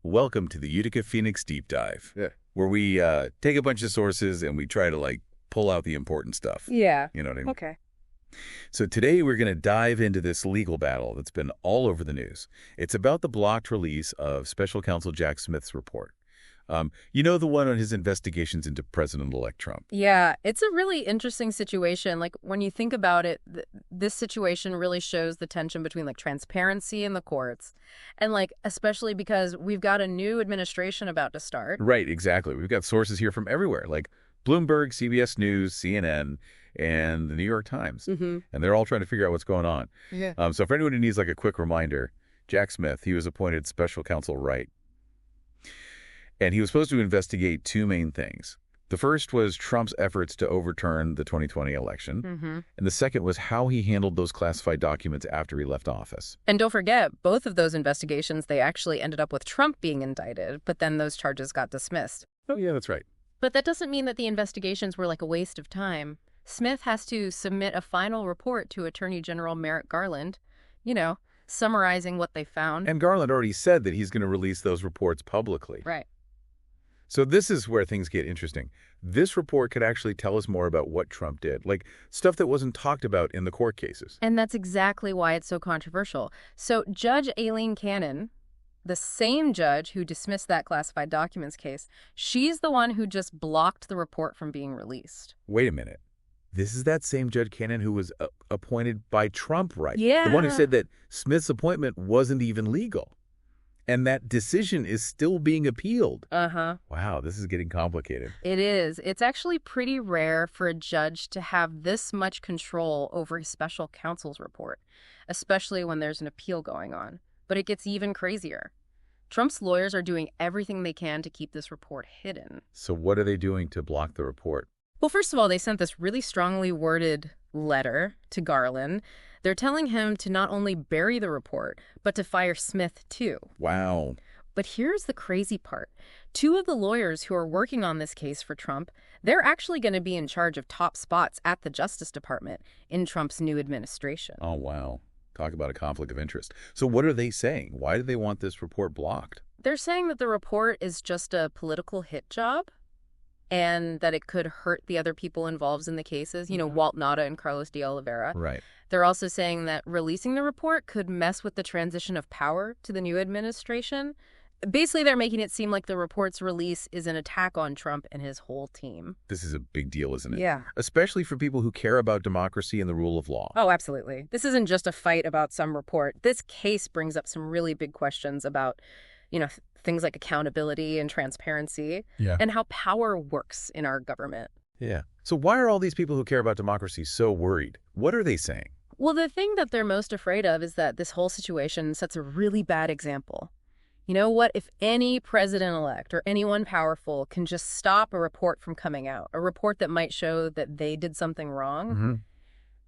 Welcome to the Utica Phoenix Deep Dive, Yeah. where we take a bunch of sources and we try to, pull out the important stuff. Yeah. You know what I mean? Okay. So today we're going to dive into this legal battle that's been all over the news. It's about the blocked release of Special Counsel Jack Smith's report. The one on his investigations into President-elect Trump. Yeah, it's a really interesting situation. Like, when you think about it, this situation really shows the tension between, transparency in the courts and, especially because we've got a new administration about to start. Right, exactly. We've got sources here from everywhere, like Bloomberg, CBS News, CNN, and the New York Times. Mm-hmm. And they're all trying to figure out what's going on. Yeah. So for anyone who needs, a quick reminder, Jack Smith, he was appointed special counsel, right? And he was supposed to investigate two main things. The first was Trump's efforts to overturn the 2020 election. Mm-hmm. And the second was how he handled those classified documents after he left office. And don't forget, both of those investigations, they actually ended up with Trump being indicted, but then those charges got dismissed. Oh, yeah, that's right. But that doesn't mean that the investigations were a waste of time. Smith has to submit a final report to Attorney General Merrick Garland, summarizing what they found. And Garland already said that he's going to release those reports publicly. Right. So this is where things get interesting. This report could actually tell us more about what Trump did, stuff that wasn't talked about in the court cases. And that's exactly why it's so controversial. So Judge Aileen Cannon, the same judge who dismissed that classified documents case, she's the one who just blocked the report from being released. Wait a minute. This is that same Judge Cannon who was appointed by Trump, right? Yeah. The one who said that Smith's appointment wasn't even legal. And that decision is still being appealed. Uh-huh. Wow, this is getting complicated. It is. It's actually pretty rare for a judge to have this much control over his special counsel's report, especially when there's an appeal going on. But it gets even crazier. Trump's lawyers are doing everything they can to keep this report hidden. So what are they doing to block the report? Well, first of all, they sent this really strongly worded letter to Garland. They're telling him to not only bury the report, but to fire Smith, too. Wow. But here's the crazy part. Two of the lawyers who are working on this case for Trump, they're actually going to be in charge of top spots at the Justice Department in Trump's new administration. Oh, wow. Talk about a conflict of interest. So what are they saying? Why do they want this report blocked? They're saying that the report is just a political hit job and that it could hurt the other people involved in the cases, Walt Nauta and Carlos de Oliveira. Right. They're also saying that releasing the report could mess with the transition of power to the new administration. Basically, they're making it seem like the report's release is an attack on Trump and his whole team. This is a big deal, isn't it? Yeah. Especially for people who care about democracy and the rule of law. Oh, absolutely. This isn't just a fight about some report. This case brings up some really big questions about, things like accountability and transparency and how power works in our government. Yeah. So why are all these people who care about democracy so worried? What are they saying? Well, the thing that they're most afraid of is that this whole situation sets a really bad example. What if any president-elect or anyone powerful can just stop a report from coming out, a report that might show that they did something wrong? Mm-hmm.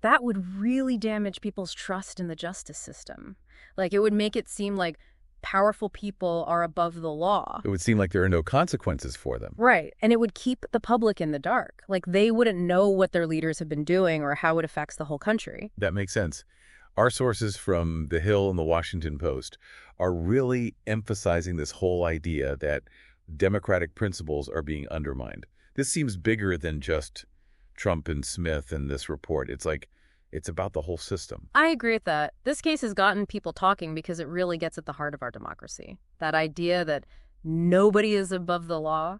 That would really damage people's trust in the justice system. It would make it seem like powerful people are above the law. It would seem like there are no consequences for them. Right. And it would keep the public in the dark. They wouldn't know what their leaders have been doing or how it affects the whole country. That makes sense. Our sources from The Hill and The Washington Post are really emphasizing this whole idea that democratic principles are being undermined. This seems bigger than just Trump and Smith and this report. It's about the whole system. I agree with that. This case has gotten people talking because it really gets at the heart of our democracy. That idea that nobody is above the law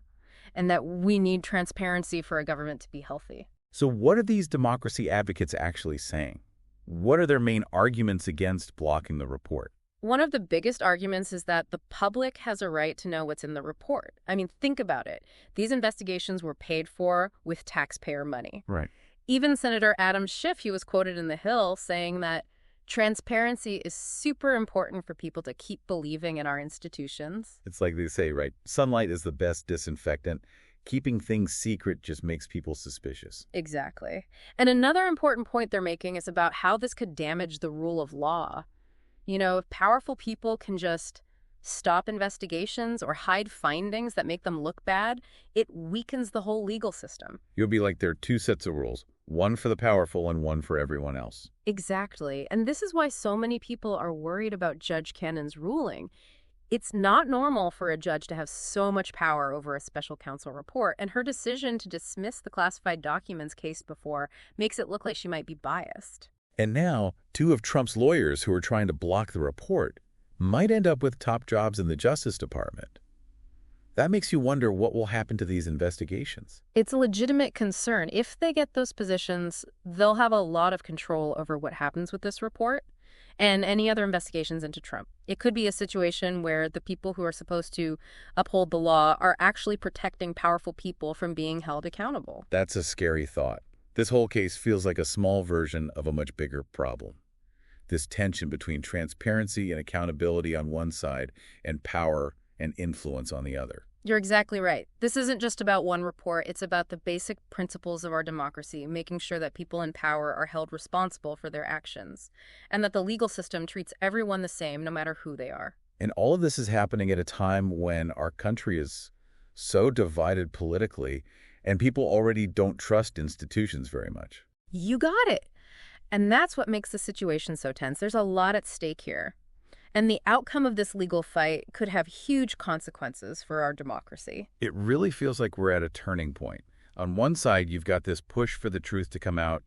and that we need transparency for a government to be healthy. So what are these democracy advocates actually saying? What are their main arguments against blocking the report? One of the biggest arguments is that the public has a right to know what's in the report. I mean, think about it. These investigations were paid for with taxpayer money. Right. Even Senator Adam Schiff, he was quoted in The Hill saying that transparency is super important for people to keep believing in our institutions. It's like they say, right? Sunlight is the best disinfectant. Keeping things secret just makes people suspicious. Exactly. And another important point they're making is about how this could damage the rule of law. If powerful people can just stop investigations or hide findings that make them look bad, it weakens the whole legal system. You'll be like there are two sets of rules, one for the powerful and one for everyone else. Exactly. And this is why so many people are worried about Judge Cannon's ruling. It's not normal for a judge to have so much power over a special counsel report, and her decision to dismiss the classified documents case before makes it look like she might be biased. And now, two of Trump's lawyers who are trying to block the report might end up with top jobs in the Justice Department. That makes you wonder what will happen to these investigations. It's a legitimate concern. If they get those positions, they'll have a lot of control over what happens with this report and any other investigations into Trump. It could be a situation where the people who are supposed to uphold the law are actually protecting powerful people from being held accountable. That's a scary thought. This whole case feels like a small version of a much bigger problem. This tension between transparency and accountability on one side and power and influence on the other. You're exactly right. This isn't just about one report. It's about the basic principles of our democracy, making sure that people in power are held responsible for their actions, and that the legal system treats everyone the same, no matter who they are. And all of this is happening at a time when our country is so divided politically, and people already don't trust institutions very much. You got it. And that's what makes the situation so tense. There's a lot at stake here. And the outcome of this legal fight could have huge consequences for our democracy. It really feels like we're at a turning point. On one side, you've got this push for the truth to come out,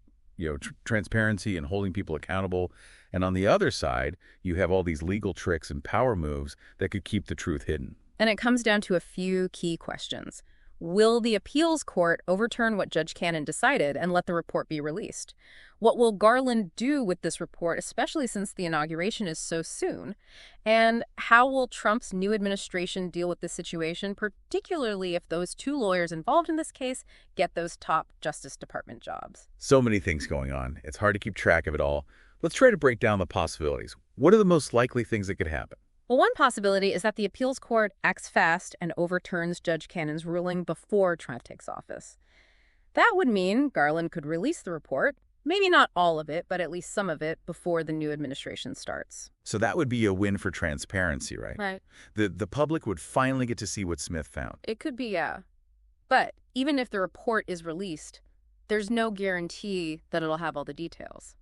transparency and holding people accountable. And on the other side, you have all these legal tricks and power moves that could keep the truth hidden. And it comes down to a few key questions. Will the appeals court overturn what Judge Cannon decided and let the report be released? What will Garland do with this report, especially since the inauguration is so soon? And how will Trump's new administration deal with this situation, particularly if those two lawyers involved in this case get those top Justice Department jobs? So many things going on. It's hard to keep track of it all. Let's try to break down the possibilities. What are the most likely things that could happen? Well, one possibility is that the appeals court acts fast and overturns Judge Cannon's ruling before Trump takes office. That would mean Garland could release the report, maybe not all of it, but at least some of it, before the new administration starts. So that would be a win for transparency, right? Right. The public would finally get to see what Smith found. It could be, yeah. But even if the report is released, there's no guarantee that it'll have all the details.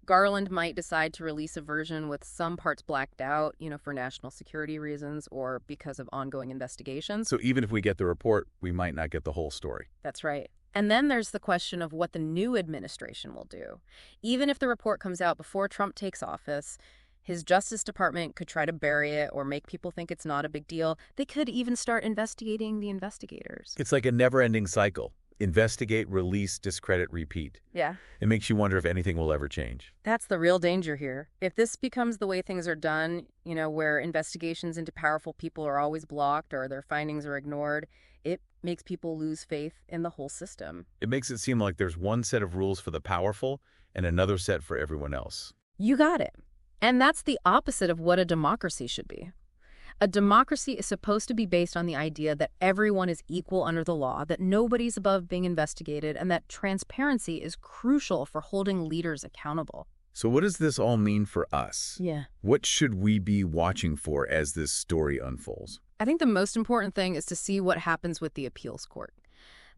Garland might decide to release a version with some parts blacked out, for national security reasons or because of ongoing investigations. So even if we get the report, we might not get the whole story. That's right. And then there's the question of what the new administration will do. Even if the report comes out before Trump takes office, his Justice Department could try to bury it or make people think it's not a big deal. They could even start investigating the investigators. It's like a never-ending cycle. Investigate, release, discredit, repeat. Yeah. It makes you wonder if anything will ever change. That's the real danger here. If this becomes the way things are done, where investigations into powerful people are always blocked or their findings are ignored, it makes people lose faith in the whole system. It makes it seem like there's one set of rules for the powerful and another set for everyone else. You got it. And that's the opposite of what a democracy should be. A democracy is supposed to be based on the idea that everyone is equal under the law, that nobody's above being investigated, and that transparency is crucial for holding leaders accountable. So what does this all mean for us? Yeah. What should we be watching for as this story unfolds? I think the most important thing is to see what happens with the appeals court.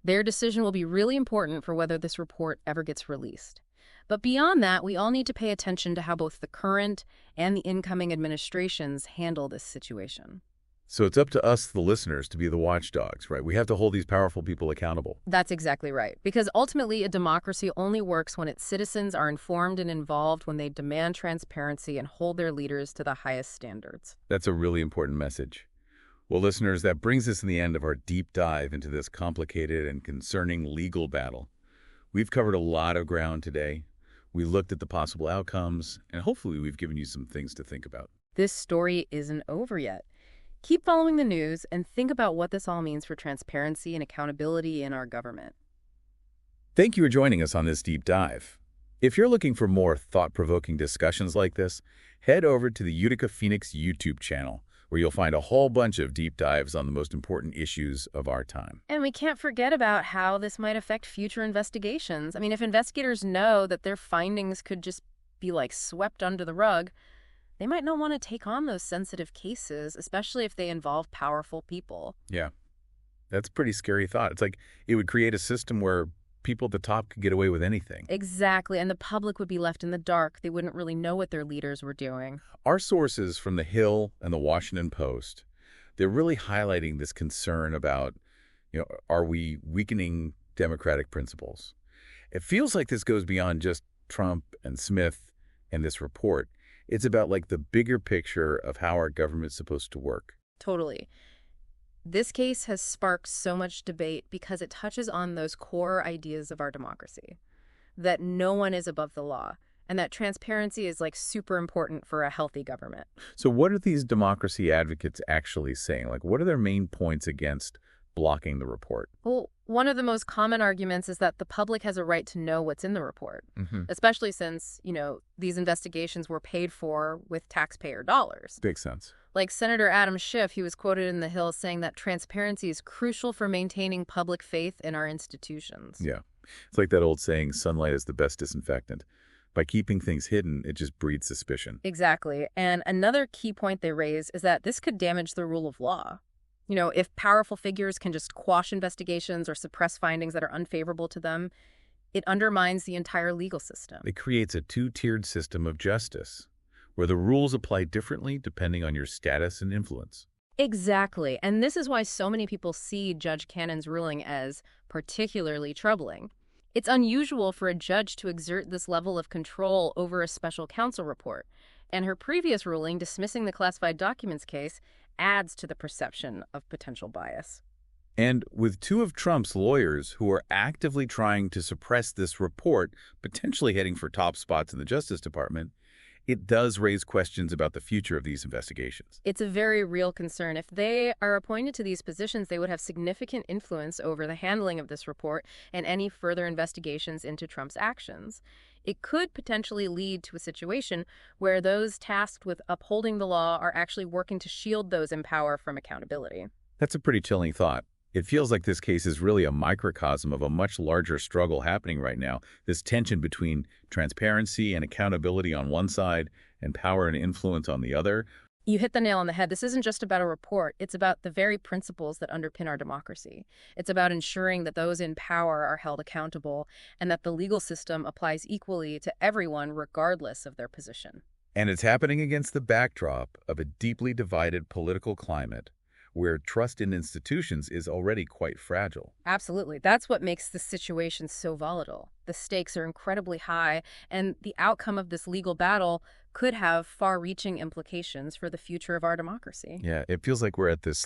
Their decision will be really important for whether this report ever gets released. But beyond that, we all need to pay attention to how both the current and the incoming administrations handle this situation. So it's up to us, the listeners, to be the watchdogs, right? We have to hold these powerful people accountable. That's exactly right. Because ultimately, a democracy only works when its citizens are informed and involved, when they demand transparency and hold their leaders to the highest standards. That's a really important message. Well, listeners, that brings us to the end of our deep dive into this complicated and concerning legal battle. We've covered a lot of ground today. We looked at the possible outcomes, and hopefully we've given you some things to think about. This story isn't over yet. Keep following the news and think about what this all means for transparency and accountability in our government. Thank you for joining us on this deep dive. If you're looking for more thought-provoking discussions like this, head over to the Utica Phoenix YouTube channel, where you'll find a whole bunch of deep dives on the most important issues of our time. And we can't forget about how this might affect future investigations. I mean, if investigators know that their findings could just be swept under the rug, they might not want to take on those sensitive cases, especially if they involve powerful people. Yeah, that's a pretty scary thought. It's like it would create a system where people at the top could get away with anything. Exactly, and the public would be left in the dark. They wouldn't really know what their leaders were doing. Our sources from The Hill and the Washington Post, they're really highlighting this concern about, are we weakening democratic principles? It feels like this goes beyond just Trump and Smith and this report. It's about like the bigger picture of how our government's supposed to work. Totally. This case has sparked so much debate because it touches on those core ideas of our democracy, that no one is above the law, and that transparency is like super important for a healthy government. So what are these democracy advocates actually saying? Like, what are their main points against blocking the report? Well, one of the most common arguments is that the public has a right to know what's in the report, Mm-hmm. especially since, these investigations were paid for with taxpayer dollars. Makes sense. Like Senator Adam Schiff, he was quoted in The Hill saying that transparency is crucial for maintaining public faith in our institutions. Yeah. It's like that old saying, sunlight is the best disinfectant. By keeping things hidden, it just breeds suspicion. Exactly. And another key point they raise is that this could damage the rule of law. If powerful figures can just quash investigations or suppress findings that are unfavorable to them, it undermines the entire legal system. It creates a two-tiered system of justice, where the rules apply differently depending on your status and influence. Exactly. And this is why so many people see Judge Cannon's ruling as particularly troubling. It's unusual for a judge to exert this level of control over a special counsel report, and her previous ruling dismissing the classified documents case adds to the perception of potential bias. And with two of Trump's lawyers who are actively trying to suppress this report, potentially heading for top spots in the Justice Department, it does raise questions about the future of these investigations. It's a very real concern. If they are appointed to these positions, they would have significant influence over the handling of this report and any further investigations into Trump's actions. It could potentially lead to a situation where those tasked with upholding the law are actually working to shield those in power from accountability. That's a pretty chilling thought. It feels like this case is really a microcosm of a much larger struggle happening right now, this tension between transparency and accountability on one side and power and influence on the other. You hit the nail on the head. This isn't just about a report. It's about the very principles that underpin our democracy. It's about ensuring that those in power are held accountable and that the legal system applies equally to everyone regardless of their position. And it's happening against the backdrop of a deeply divided political climate where trust in institutions is already quite fragile. Absolutely. That's what makes the situation so volatile. The stakes are incredibly high, and the outcome of this legal battle could have far-reaching implications for the future of our democracy. Yeah, it feels like we're at this,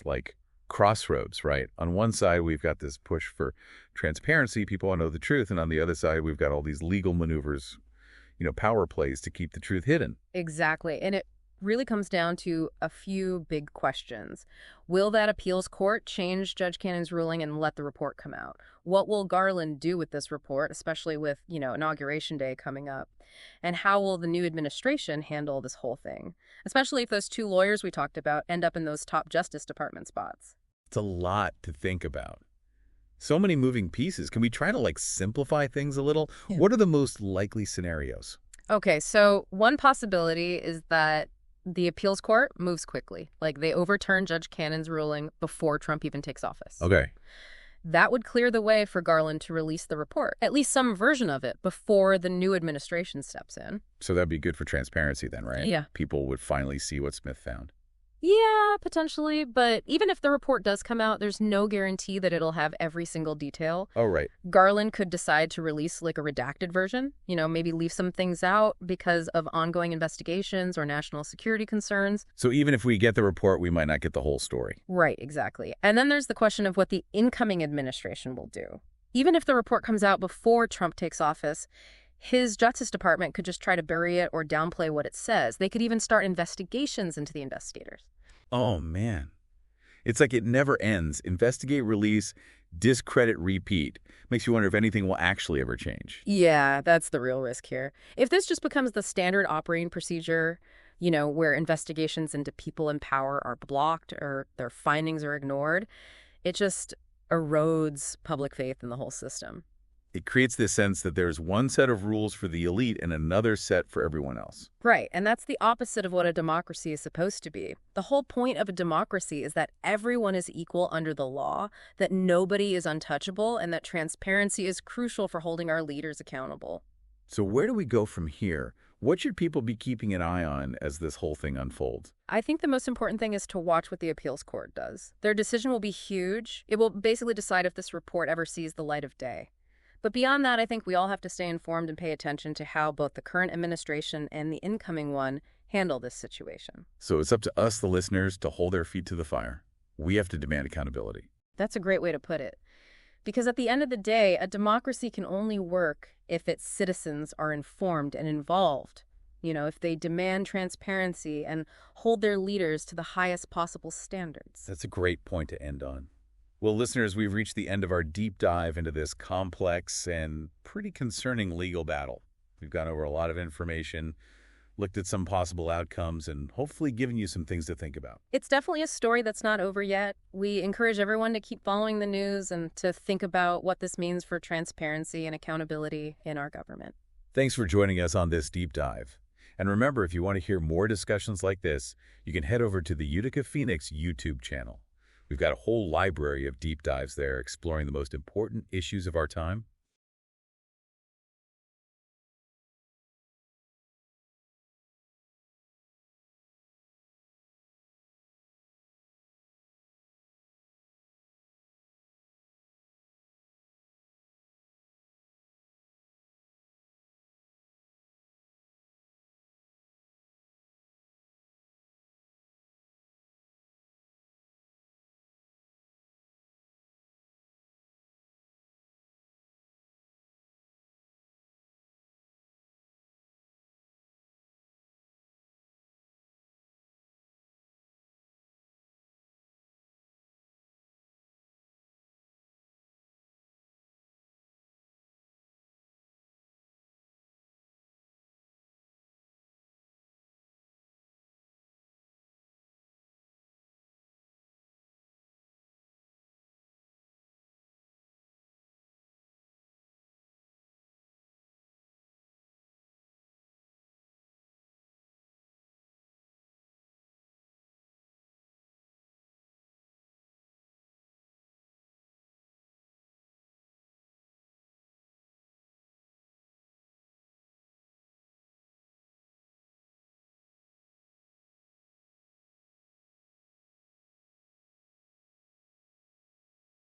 crossroads, right? On one side, we've got this push for transparency, people want to know the truth, and on the other side, we've got all these legal maneuvers, power plays to keep the truth hidden. Exactly. And it really comes down to a few big questions. Will that appeals court change Judge Cannon's ruling and let the report come out? What will Garland do with this report, especially with, Inauguration Day coming up? And how will the new administration handle this whole thing? Especially if those two lawyers we talked about end up in those top Justice Department spots. It's a lot to think about. So many moving pieces. Can we try to, simplify things a little? Yeah. What are the most likely scenarios? Okay, so one possibility is that the appeals court moves quickly. Like, they overturn Judge Cannon's ruling before Trump even takes office. Okay. That would clear the way for Garland to release the report, at least some version of it, before the new administration steps in. So that'd be good for transparency then, right? Yeah. People would finally see what Smith found. Yeah, potentially, but even if the report does come out, there's no guarantee that it'll have every single detail. Oh, right. Garland could decide to release a redacted version, maybe leave some things out because of ongoing investigations or national security concerns. So even if we get the report, we might not get the whole story. Right, exactly. And then there's the question of what the incoming administration will do. Even if the report comes out before Trump takes office, his Justice Department could just try to bury it or downplay what it says. They could even start investigations into the investigators. Oh, man. It's like it never ends. Investigate, release, discredit, repeat. Makes you wonder if anything will actually ever change. Yeah, that's the real risk here. If this just becomes the standard operating procedure, where investigations into people in power are blocked or their findings are ignored, it just erodes public faith in the whole system. It creates this sense that there's one set of rules for the elite and another set for everyone else. Right, and that's the opposite of what a democracy is supposed to be. The whole point of a democracy is that everyone is equal under the law, that nobody is untouchable, and that transparency is crucial for holding our leaders accountable. So where do we go from here? What should people be keeping an eye on as this whole thing unfolds? I think the most important thing is to watch what the appeals court does. Their decision will be huge. It will basically decide if this report ever sees the light of day. But beyond that, I think we all have to stay informed and pay attention to how both the current administration and the incoming one handle this situation. So it's up to us, the listeners, to hold our feet to the fire. We have to demand accountability. That's a great way to put it. Because at the end of the day, a democracy can only work if its citizens are informed and involved. If they demand transparency and hold their leaders to the highest possible standards. That's a great point to end on. Well, listeners, we've reached the end of our deep dive into this complex and pretty concerning legal battle. We've gone over a lot of information, looked at some possible outcomes, and hopefully given you some things to think about. It's definitely a story that's not over yet. We encourage everyone to keep following the news and to think about what this means for transparency and accountability in our government. Thanks for joining us on this deep dive. And remember, if you want to hear more discussions like this, you can head over to the Utica Phoenix YouTube channel. We've got a whole library of deep dives there exploring the most important issues of our time.